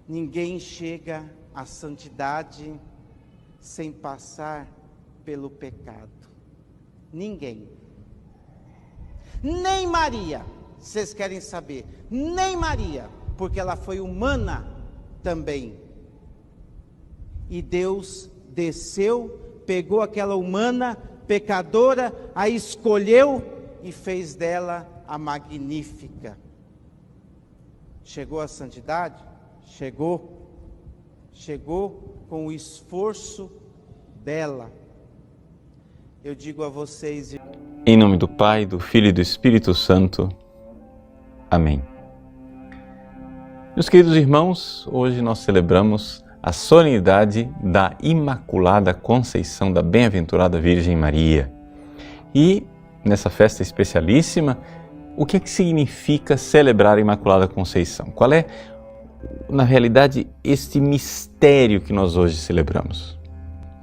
Ninguém chega à santidade sem passar pelo pecado. Ninguém. Nem Maria, vocês querem saber, nem Maria, porque ela foi humana também. E Deus desceu, pegou aquela humana, pecadora, a escolheu e fez dela a magnífica. Chegou à santidade? Chegou. Chegou com o esforço dela. Eu digo a vocês... Em nome do Pai, do Filho e do Espírito Santo. Amém. Meus queridos irmãos, hoje nós celebramos a solenidade da Imaculada Conceição da Bem-aventurada Virgem Maria. E nessa festa especialíssima, o que é que significa celebrar a Imaculada Conceição? Qual é, na realidade, este mistério que nós hoje celebramos?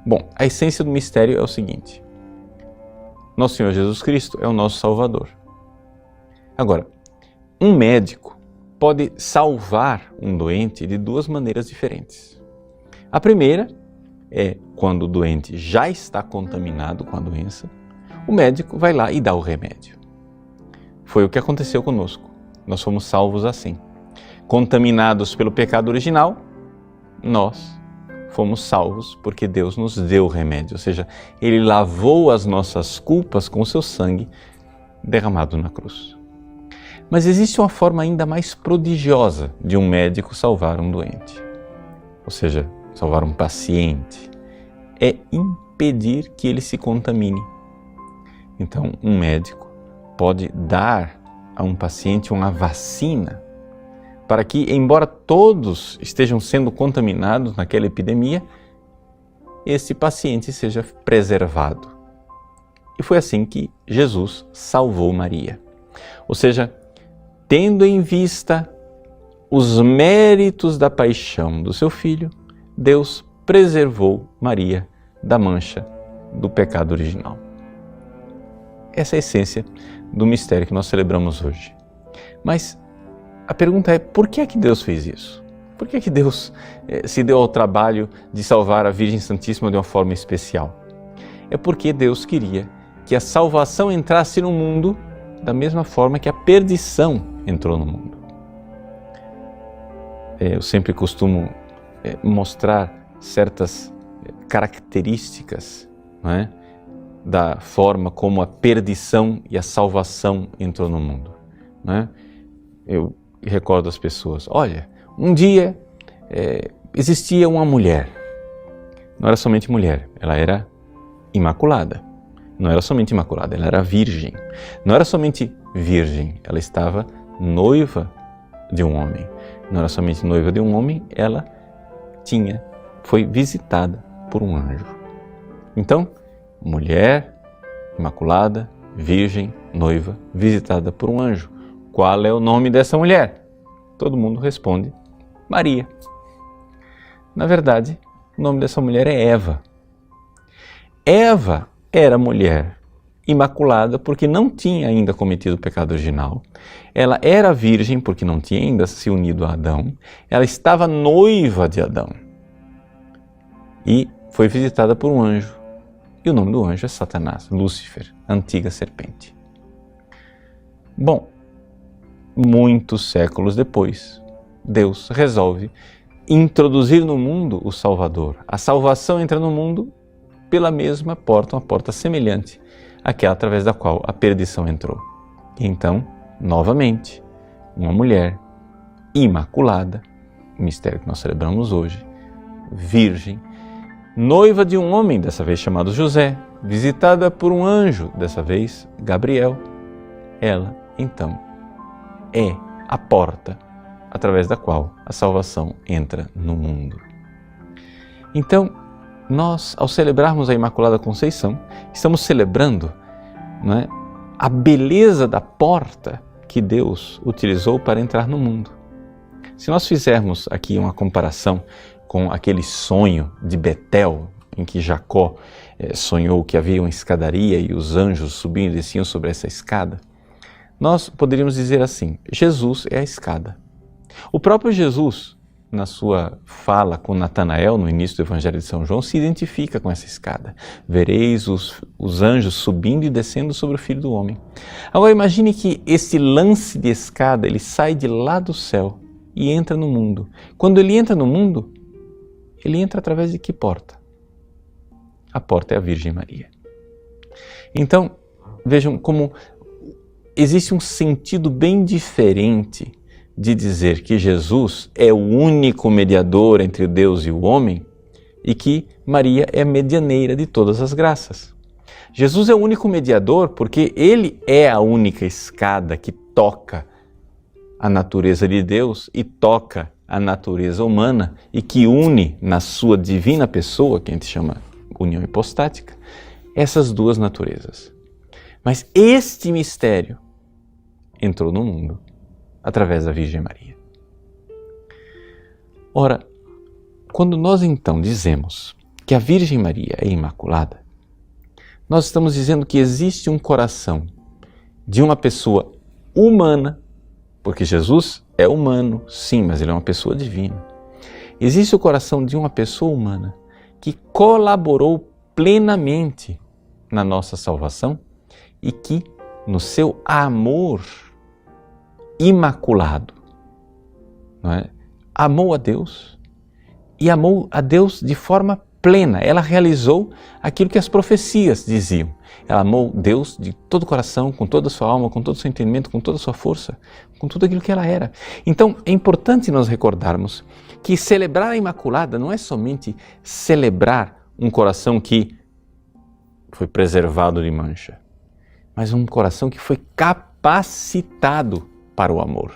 Bom, a essência do mistério é o seguinte: Nosso Senhor Jesus Cristo é o nosso Salvador. Agora, um médico pode salvar um doente de duas maneiras diferentes. A primeira é quando o doente já está contaminado com a doença, o médico vai lá e dá o remédio. Foi o que aconteceu conosco. Nós fomos salvos assim. Contaminados pelo pecado original, nós fomos salvos porque Deus nos deu o remédio, ou seja, Ele lavou as nossas culpas com o seu sangue derramado na cruz. Mas existe uma forma ainda mais prodigiosa de um médico salvar um doente, ou seja, salvar um paciente, é impedir que ele se contamine. Então, um médico pode dar a um paciente uma vacina para que, embora todos estejam sendo contaminados naquela epidemia, esse paciente seja preservado. E foi assim que Jesus salvou Maria. Ou seja, tendo em vista os méritos da paixão do seu filho, Deus preservou Maria da mancha do pecado original. Essa é a essência do mistério que nós celebramos hoje. Mas a pergunta é, por que é que Deus fez isso? Por que é que Deus se deu ao trabalho de salvar a Virgem Santíssima de uma forma especial? É porque Deus queria que a salvação entrasse no mundo da mesma forma que a perdição entrou no mundo. Eu sempre costumo mostrar certas características, não é, da forma como a perdição e a salvação entrou no mundo, não é? Eu recordo as pessoas, olha, um dia existia uma mulher, não era somente mulher, ela era imaculada, não era somente imaculada, ela era virgem, não era somente virgem, ela estava noiva de um homem, não era somente noiva de um homem, ela foi visitada por um anjo. Então, mulher, imaculada, virgem, noiva, visitada por um anjo. Qual é o nome dessa mulher? Todo mundo responde, Maria. Na verdade, o nome dessa mulher é Eva. Eva era mulher imaculada porque não tinha ainda cometido o pecado original. Ela era virgem porque não tinha ainda se unido a Adão. Ela estava noiva de Adão. E foi visitada por um anjo. E o nome do anjo é Satanás, Lúcifer, antiga serpente. Bom, muitos séculos depois, Deus resolve introduzir no mundo o Salvador. A salvação entra no mundo pela mesma porta, uma porta semelhante àquela através da qual a perdição entrou. E então, novamente, uma mulher imaculada, o mistério que nós celebramos hoje, virgem, noiva de um homem, dessa vez chamado José, visitada por um anjo, dessa vez Gabriel, ela, então, é a porta através da qual a salvação entra no mundo. Então, nós, ao celebrarmos a Imaculada Conceição, estamos celebrando, não é, a beleza da porta que Deus utilizou para entrar no mundo. Se nós fizermos aqui uma comparação com aquele sonho de Betel, em que Jacó sonhou que havia uma escadaria e os anjos subiam e desciam sobre essa escada, nós poderíamos dizer assim, Jesus é a escada. O próprio Jesus, na sua fala com Natanael, no início do Evangelho de São João, se identifica com essa escada. Vereis os anjos subindo e descendo sobre o Filho do Homem. Agora imagine que esse lance de escada, ele sai de lá do céu e entra no mundo. Quando ele entra no mundo, ele entra através de que porta? A porta é a Virgem Maria. Então, vejam como existe um sentido bem diferente de dizer que Jesus é o único mediador entre Deus e o homem e que Maria é medianeira de todas as graças. Jesus é o único mediador porque ele é a única escada que toca a natureza de Deus e toca a natureza humana e que une na sua divina pessoa, que a gente chama união hipostática, essas duas naturezas. Mas este mistério entrou no mundo através da Virgem Maria. Ora, quando nós então dizemos que a Virgem Maria é imaculada, nós estamos dizendo que existe um coração de uma pessoa humana, porque Jesus é humano, sim, mas ele é uma pessoa divina. Existe o coração de uma pessoa humana que colaborou plenamente na nossa salvação e que, no seu amor imaculado, não é? Amou a Deus e amou a Deus de forma plena. Ela realizou aquilo que as profecias diziam. Ela amou Deus de todo o coração, com toda a sua alma, com todo o seu entendimento, com toda a sua força, com tudo aquilo que ela era. Então é importante nós recordarmos que celebrar a Imaculada não é somente celebrar um coração que foi preservado de mancha, mas um coração que foi capacitado para o amor.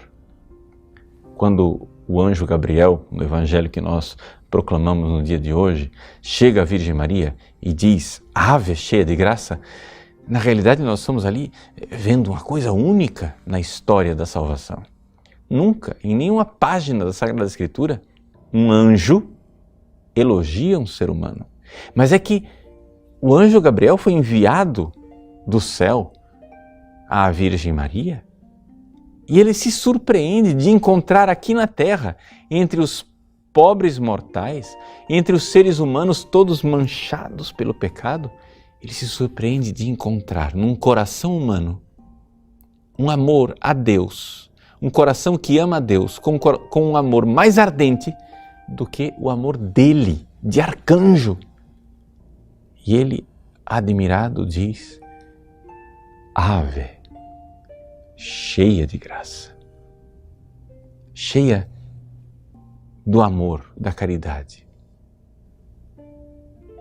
Quando o anjo Gabriel, no evangelho que nós proclamamos no dia de hoje, chega à Virgem Maria e diz: Ave, cheia de graça, na realidade nós estamos ali vendo uma coisa única na história da salvação. Nunca, em nenhuma página da Sagrada Escritura, um anjo elogia um ser humano. Mas é que o anjo Gabriel foi enviado do céu à Virgem Maria e ele se surpreende de encontrar aqui na terra, entre os pobres mortais, entre os seres humanos todos manchados pelo pecado, ele se surpreende de encontrar num coração humano um amor a Deus, um coração que ama a Deus com um amor mais ardente do que o amor dele, de arcanjo. E ele, admirado, diz: Ave, cheia de graça, cheia do amor, da caridade.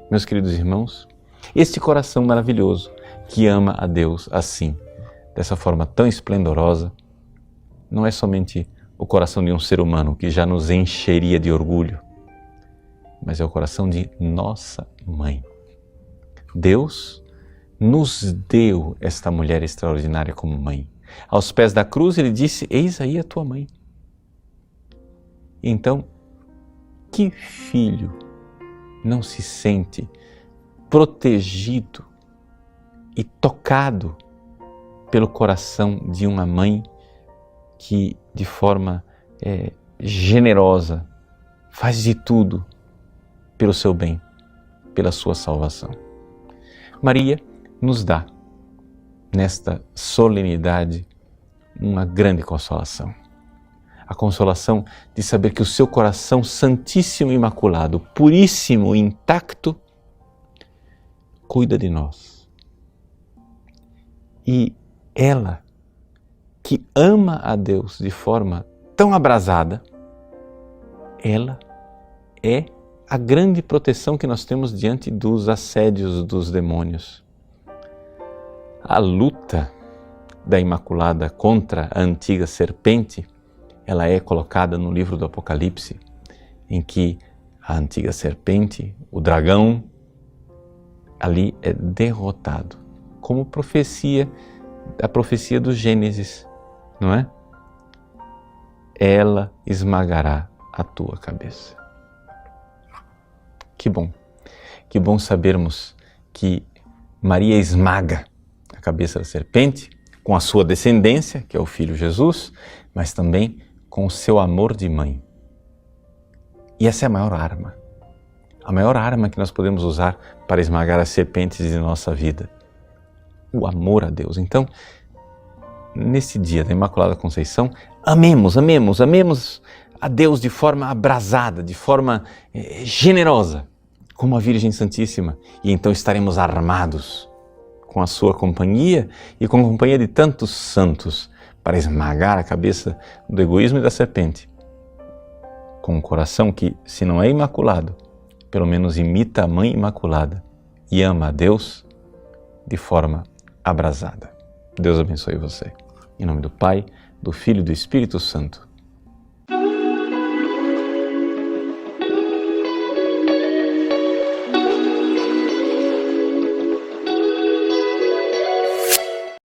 Meus queridos irmãos, este coração maravilhoso que ama a Deus assim, dessa forma tão esplendorosa, não é somente o coração de um ser humano que já nos encheria de orgulho, mas é o coração de nossa mãe. Deus nos deu esta mulher extraordinária como mãe. Aos pés da cruz ele disse: eis aí a tua mãe. Então, que filho não se sente protegido e tocado pelo coração de uma mãe que, de forma generosa, faz de tudo pelo seu bem, pela sua salvação? Maria nos dá, nesta solenidade, uma grande consolação. A consolação de saber que o seu coração santíssimo e imaculado, puríssimo e intacto, cuida de nós. E ela, que ama a Deus de forma tão abrasada, ela é a grande proteção que nós temos diante dos assédios dos demônios. A luta da Imaculada contra a antiga serpente, ela é colocada no livro do Apocalipse, em que a antiga serpente, o dragão, ali é derrotado, como profecia, a profecia do Gênesis, não é? Ela esmagará a tua cabeça. Que bom sabermos que Maria esmaga a cabeça da serpente com a sua descendência, que é o Filho Jesus, mas também com o seu amor de mãe. E essa é a maior arma que nós podemos usar para esmagar as serpentes de nossa vida. O amor a Deus. Então, nesse dia da Imaculada Conceição, amemos a Deus de forma abrasada, de forma generosa, como a Virgem Santíssima. E então estaremos armados com a sua companhia e com a companhia de tantos santos para esmagar a cabeça do egoísmo e da serpente. Com um coração que, se não é imaculado, pelo menos imita a Mãe Imaculada e ama a Deus de forma abrasada. Deus abençoe você. Em nome do Pai, do Filho e do Espírito Santo.